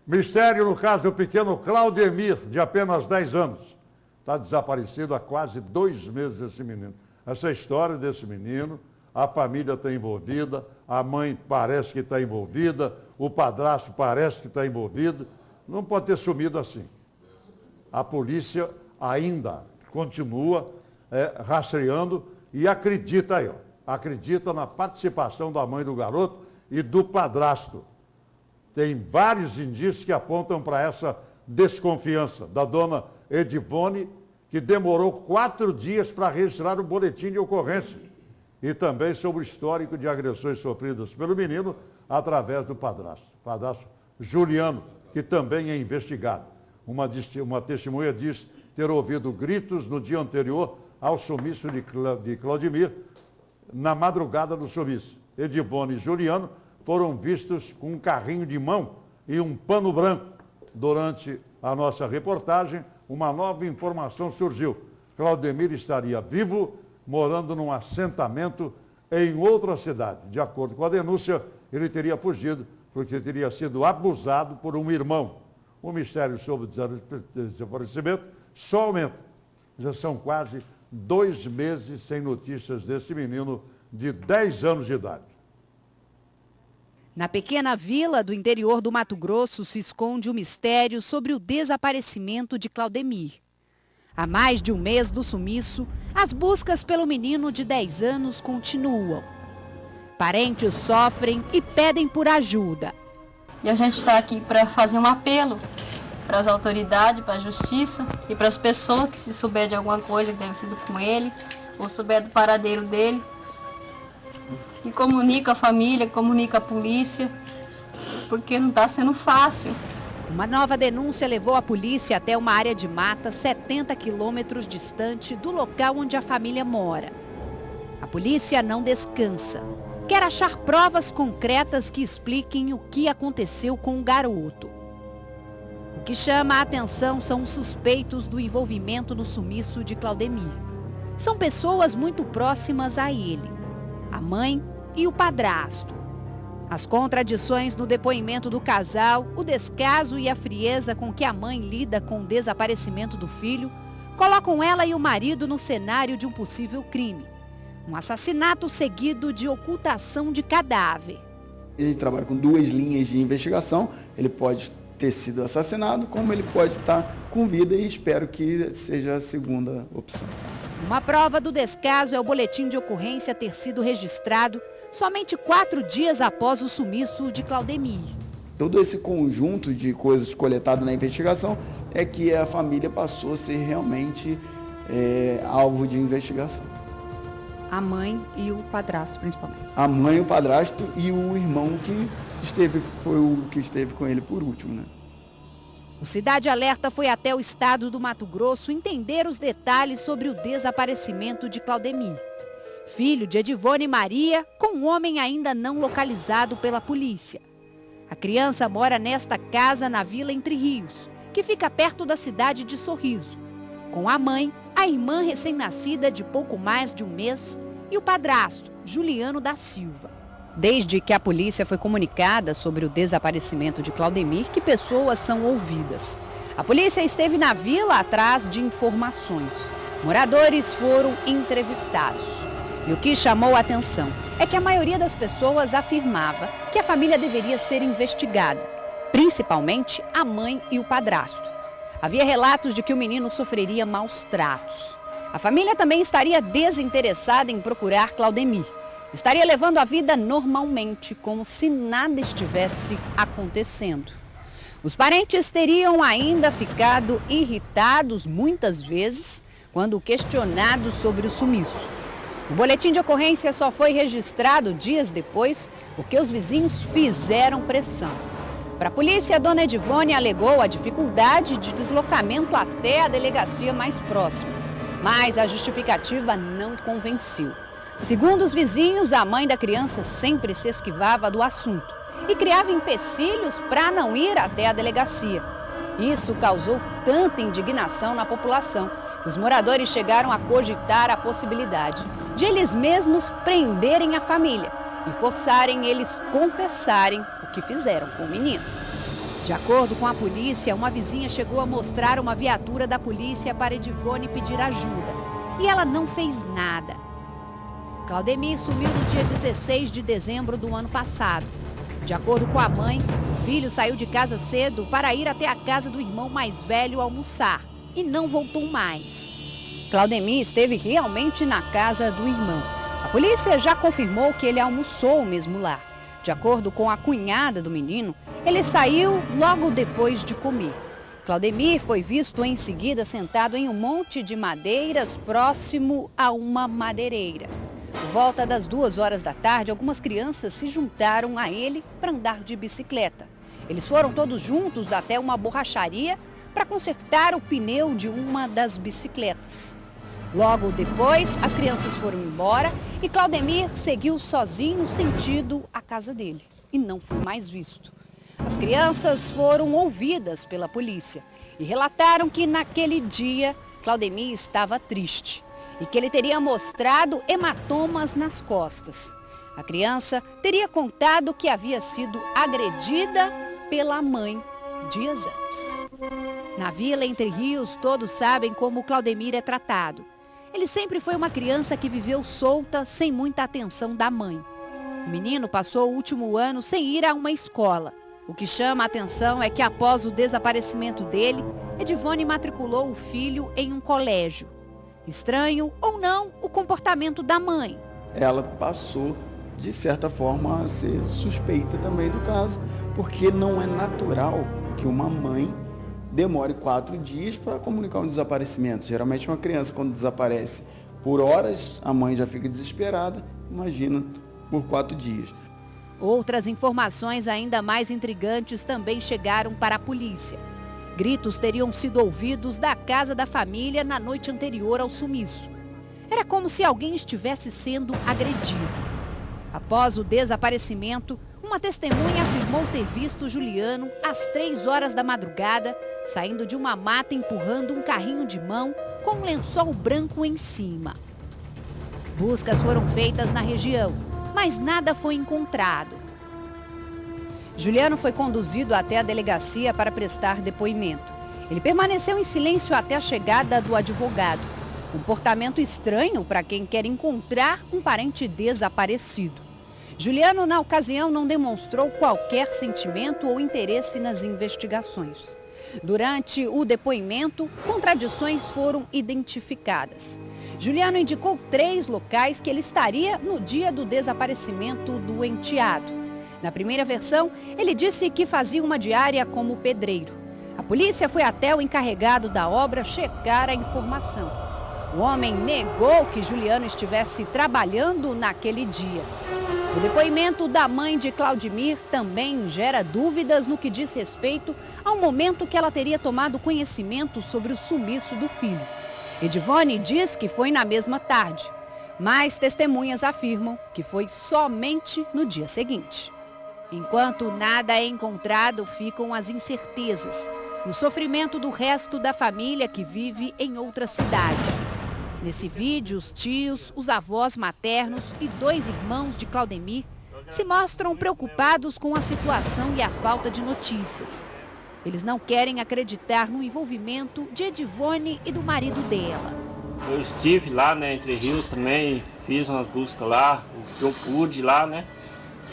Mistério no caso do pequeno Claudemir, de apenas 10 anos. Está desaparecido há quase 2 meses esse menino. Essa história desse menino, a família está envolvida, a mãe parece que está envolvida, o padrasto parece que está envolvido. Não pode ter sumido assim. A polícia ainda continua rastreando e acredita aí, ó, acredita na participação da mãe do garoto e do padrasto. Tem vários indícios que apontam para essa desconfiança da dona Edivone, que demorou 4 dias para registrar o boletim de ocorrência. E também sobre o histórico de agressões sofridas pelo menino através do padrasto Juliano, que também é investigado. Uma testemunha diz ter ouvido gritos no dia anterior ao sumiço de Claudemir, na madrugada do sumiço. Edivone e Juliano foram vistos com um carrinho de mão e um pano branco. Durante a nossa reportagem, uma nova informação surgiu. Claudemir estaria vivo, morando num assentamento em outra cidade. De acordo com a denúncia, ele teria fugido porque teria sido abusado por um irmão. O mistério sobre o desaparecimento só aumenta. Já são quase 2 meses sem notícias desse menino de 10 anos de idade. Na pequena vila do interior do Mato Grosso se esconde o mistério sobre o desaparecimento de Claudemir. Há mais de 1 mês do sumiço, as buscas pelo menino de 10 anos continuam. Parentes sofrem e pedem por ajuda. E a gente está aqui para fazer um apelo para as autoridades, para a justiça e para as pessoas que se souber de alguma coisa que tenha sido com ele, ou souber do paradeiro dele, e comunica a família, comunica a polícia, porque não está sendo fácil. Uma nova denúncia levou a polícia até uma área de mata 70 quilômetros distante do local onde a família mora. A polícia não descansa. Quer achar provas concretas que expliquem o que aconteceu com o garoto. O que chama a atenção são os suspeitos do envolvimento no sumiço de Claudemir. São pessoas muito próximas a ele, a mãe e o padrasto. As contradições no depoimento do casal, o descaso e a frieza com que a mãe lida com o desaparecimento do filho, colocam ela e o marido no cenário de um possível crime. Um assassinato seguido de ocultação de cadáver. Ele trabalha com 2 linhas de investigação. Ele pode ter sido assassinado, como ele pode estar com vida, e espero que seja a segunda opção. Uma prova do descaso é o boletim de ocorrência ter sido registrado somente 4 dias após o sumiço de Claudemir. Todo esse conjunto de coisas coletadas na investigação é que a família passou a ser realmente alvo de investigação. A mãe e o padrasto, principalmente. A mãe, o padrasto e o irmão que foi o que esteve com ele por último, né? O Cidade Alerta foi até o estado do Mato Grosso entender os detalhes sobre o desaparecimento de Claudemir, filho de Edivone Maria, com um homem ainda não localizado pela polícia. A criança mora nesta casa na Vila Entre Rios, que fica perto da cidade de Sorriso, com a mãe, a irmã recém-nascida de pouco mais de 1 mês e o padrasto, Juliano da Silva. Desde que a polícia foi comunicada sobre o desaparecimento de Claudemir, que pessoas são ouvidas. A polícia esteve na vila atrás de informações. Moradores foram entrevistados. E o que chamou a atenção é que a maioria das pessoas afirmava que a família deveria ser investigada, principalmente a mãe e o padrasto. Havia relatos de que o menino sofreria maus tratos. A família também estaria desinteressada em procurar Claudemir. Estaria levando a vida normalmente, como se nada estivesse acontecendo. Os parentes teriam ainda ficado irritados muitas vezes quando questionados sobre o sumiço. O boletim de ocorrência só foi registrado dias depois porque os vizinhos fizeram pressão. Para a polícia, a dona Edivone alegou a dificuldade de deslocamento até a delegacia mais próxima, mas a justificativa não convenceu. Segundo os vizinhos, a mãe da criança sempre se esquivava do assunto e criava empecilhos para não ir até a delegacia. Isso causou tanta indignação na população que os moradores chegaram a cogitar a possibilidade de eles mesmos prenderem a família e forçarem eles confessarem o que fizeram com o menino. De acordo com a polícia, uma vizinha chegou a mostrar uma viatura da polícia para Edivone pedir ajuda. E ela não fez nada. Claudemir sumiu no dia 16 de dezembro do ano passado. De acordo com a mãe, o filho saiu de casa cedo para ir até a casa do irmão mais velho almoçar e não voltou mais. Claudemir esteve realmente na casa do irmão. A polícia já confirmou que ele almoçou mesmo lá. De acordo com a cunhada do menino, ele saiu logo depois de comer. Claudemir foi visto em seguida sentado em um monte de madeiras próximo a uma madeireira. Por volta das 2 horas da tarde, algumas crianças se juntaram a ele para andar de bicicleta. Eles foram todos juntos até uma borracharia para consertar o pneu de uma das bicicletas. Logo depois, as crianças foram embora e Claudemir seguiu sozinho sentido a casa dele e não foi mais visto. As crianças foram ouvidas pela polícia e relataram que naquele dia Claudemir estava triste e que ele teria mostrado hematomas nas costas. A criança teria contado que havia sido agredida pela mãe dias antes. Na Vila Entre Rios, todos sabem como Claudemir é tratado. Ele sempre foi uma criança que viveu solta, sem muita atenção da mãe. O menino passou o último ano sem ir a uma escola. O que chama a atenção é que após o desaparecimento dele, Edivone matriculou o filho em um colégio. Estranho ou não o comportamento da mãe. Ela passou, de certa forma, a ser suspeita também do caso, porque não é natural que uma mãe demore 4 dias para comunicar um desaparecimento. Geralmente uma criança, quando desaparece por horas, a mãe já fica desesperada, imagina por 4 dias. Outras informações ainda mais intrigantes também chegaram para a polícia. Gritos teriam sido ouvidos da casa da família na noite anterior ao sumiço. Era como se alguém estivesse sendo agredido. Após o desaparecimento, uma testemunha afirmou ter visto Juliano às 3 horas da madrugada, saindo de uma mata empurrando um carrinho de mão com um lençol branco em cima. Buscas foram feitas na região, mas nada foi encontrado. Juliano foi conduzido até a delegacia para prestar depoimento. Ele permaneceu em silêncio até a chegada do advogado. Comportamento estranho para quem quer encontrar um parente desaparecido. Juliano, na ocasião, não demonstrou qualquer sentimento ou interesse nas investigações. Durante o depoimento, contradições foram identificadas. Juliano indicou 3 locais que ele estaria no dia do desaparecimento do enteado. Na primeira versão, ele disse que fazia uma diária como pedreiro. A polícia foi até o encarregado da obra checar a informação. O homem negou que Juliano estivesse trabalhando naquele dia. O depoimento da mãe de Claudemir também gera dúvidas no que diz respeito ao momento que ela teria tomado conhecimento sobre o sumiço do filho. Edivone diz que foi na mesma tarde, mas testemunhas afirmam que foi somente no dia seguinte. Enquanto nada é encontrado, ficam as incertezas e o sofrimento do resto da família que vive em outra cidade. Nesse vídeo, os tios, os avós maternos e 2 irmãos de Claudemir se mostram preocupados com a situação e a falta de notícias. Eles não querem acreditar no envolvimento de Edivone e do marido dela. Eu estive lá, né, Entre Rios também, fiz umas buscas lá, o que eu pude lá, né?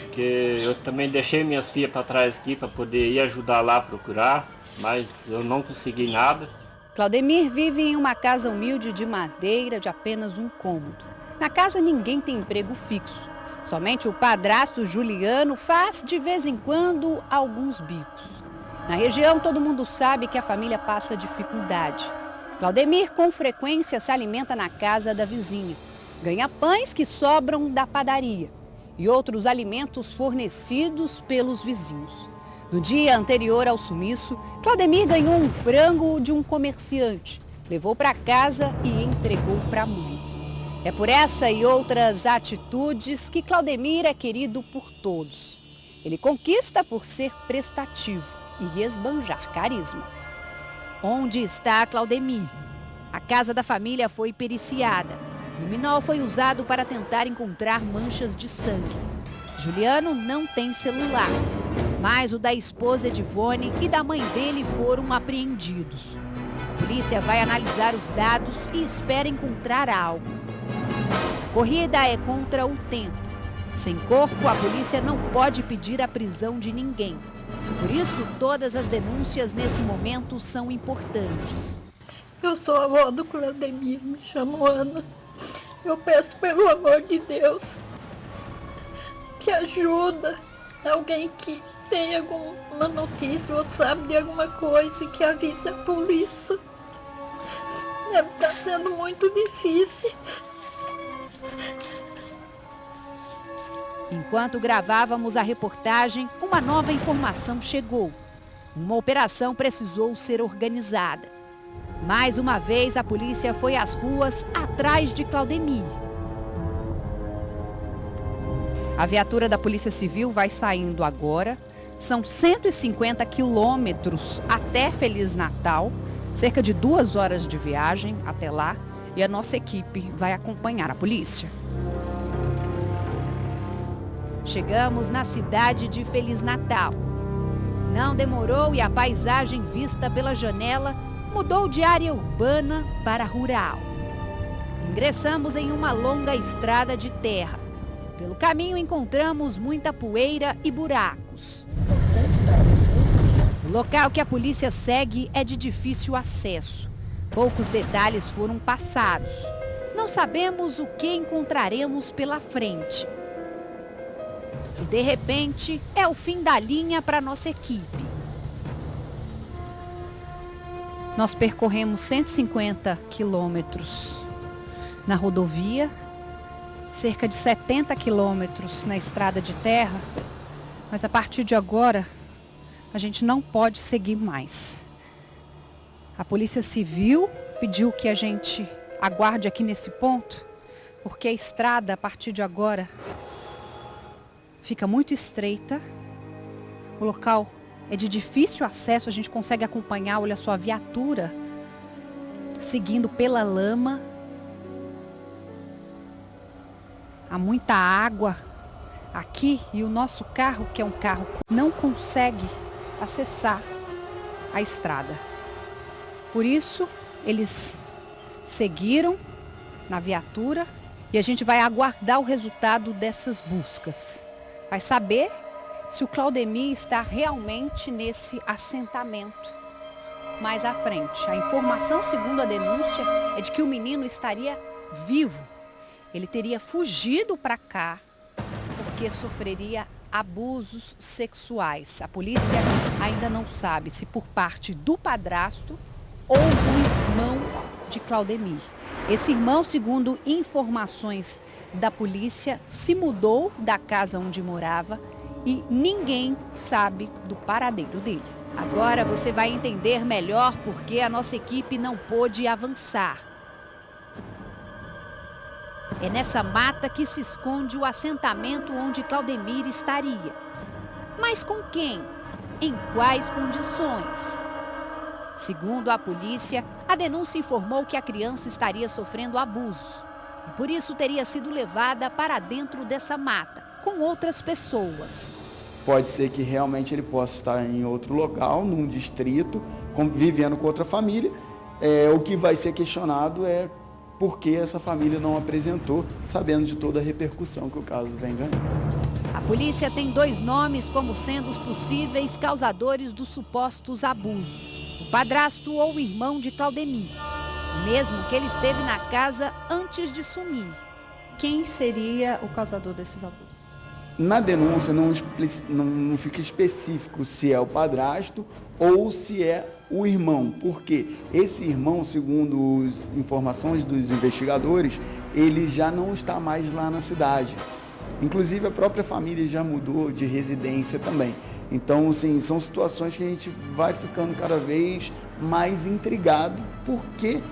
Porque eu também deixei minhas filhas para trás aqui para poder ir ajudar lá a procurar, mas eu não consegui nada. Claudemir vive em uma casa humilde de madeira de apenas um cômodo. Na casa ninguém tem emprego fixo. Somente o padrasto Juliano faz de vez em quando alguns bicos. Na região todo mundo sabe que a família passa dificuldade. Claudemir com frequência se alimenta na casa da vizinha. Ganha pães que sobram da padaria e outros alimentos fornecidos pelos vizinhos. No dia anterior ao sumiço, Claudemir ganhou um frango de um comerciante, levou para casa e entregou para a mãe. É por essa e outras atitudes que Claudemir é querido por todos. Ele conquista por ser prestativo e esbanjar carisma. Onde está Claudemir? A casa da família foi periciada. O luminol foi usado para tentar encontrar manchas de sangue. Juliano não tem celular. mas o da esposa Edivone e da mãe dele foram apreendidos. A polícia vai analisar os dados e espera encontrar algo. A corrida é contra o tempo. Sem corpo, a polícia não pode pedir a prisão de ninguém. Por isso, todas as denúncias nesse momento são importantes. Eu sou a avó do Claudemir, me chamo Ana. Eu peço pelo amor de Deus que ajuda alguém que tem alguma notícia ou sabe de alguma coisa e que avise a polícia. Está sendo muito difícil. Enquanto gravávamos a reportagem, uma nova informação chegou. Uma operação precisou ser organizada. Mais uma vez, a polícia foi às ruas atrás de Claudemir. A viatura da Polícia Civil vai saindo agora. São 150 quilômetros até Feliz Natal, cerca de 2 horas de viagem até lá. E a nossa equipe vai acompanhar a polícia. Chegamos na cidade de Feliz Natal. Não demorou e a paisagem vista pela janela mudou de área urbana para rural. Ingressamos em uma longa estrada de terra. Pelo caminho encontramos muita poeira e buracos. O local que a polícia segue é de difícil acesso. Poucos detalhes foram passados. Não sabemos o que encontraremos pela frente. E, de repente, é o fim da linha para nossa equipe. Nós percorremos 150 quilômetros na rodovia, cerca de 70 quilômetros na estrada de terra, mas a partir de agora a gente não pode seguir mais. A Polícia Civil pediu que a gente aguarde aqui nesse ponto, porque a estrada a partir de agora fica muito estreita, o local é de difícil acesso, a gente consegue acompanhar, olha só, a viatura seguindo pela lama. Há muita água aqui e o nosso carro, que é um carro, não consegue acessar a estrada. Por isso, eles seguiram na viatura e a gente vai aguardar o resultado dessas buscas. Vai saber se o Claudemir está realmente nesse assentamento mais à frente. A informação, segundo a denúncia, é de que o menino estaria vivo. Ele teria fugido para cá porque sofreria abusos sexuais. A polícia ainda não sabe se por parte do padrasto ou do irmão de Claudemir. Esse irmão, segundo informações da polícia, se mudou da casa onde morava e ninguém sabe do paradeiro dele. Agora você vai entender melhor por que a nossa equipe não pôde avançar. É nessa mata que se esconde o assentamento onde Claudemir estaria. Mas com quem? Em quais condições? Segundo a polícia, a denúncia informou que a criança estaria sofrendo abusos e por isso teria sido levada para dentro dessa mata, com outras pessoas. Pode ser que realmente ele possa estar em outro local, num distrito, vivendo com outra família. O que vai ser questionado é por que essa família não apresentou, sabendo de toda a repercussão que o caso vem ganhando. A polícia tem 2 nomes como sendo os possíveis causadores dos supostos abusos: o padrasto ou o irmão de Claudemir, mesmo que ele esteve na casa antes de sumir. Quem seria o causador desses abusos? Na denúncia não fica específico se é o padrasto ou se é o irmão, porque esse irmão, segundo as informações dos investigadores, ele já não está mais lá na cidade. Inclusive a própria família já mudou de residência também. Então, assim, são situações que a gente vai ficando cada vez mais intrigado porque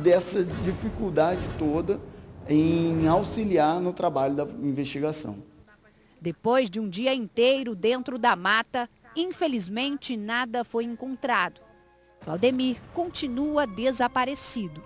dessa dificuldade toda em auxiliar no trabalho da investigação. Depois de um dia inteiro dentro da mata, infelizmente nada foi encontrado. Claudemir continua desaparecido.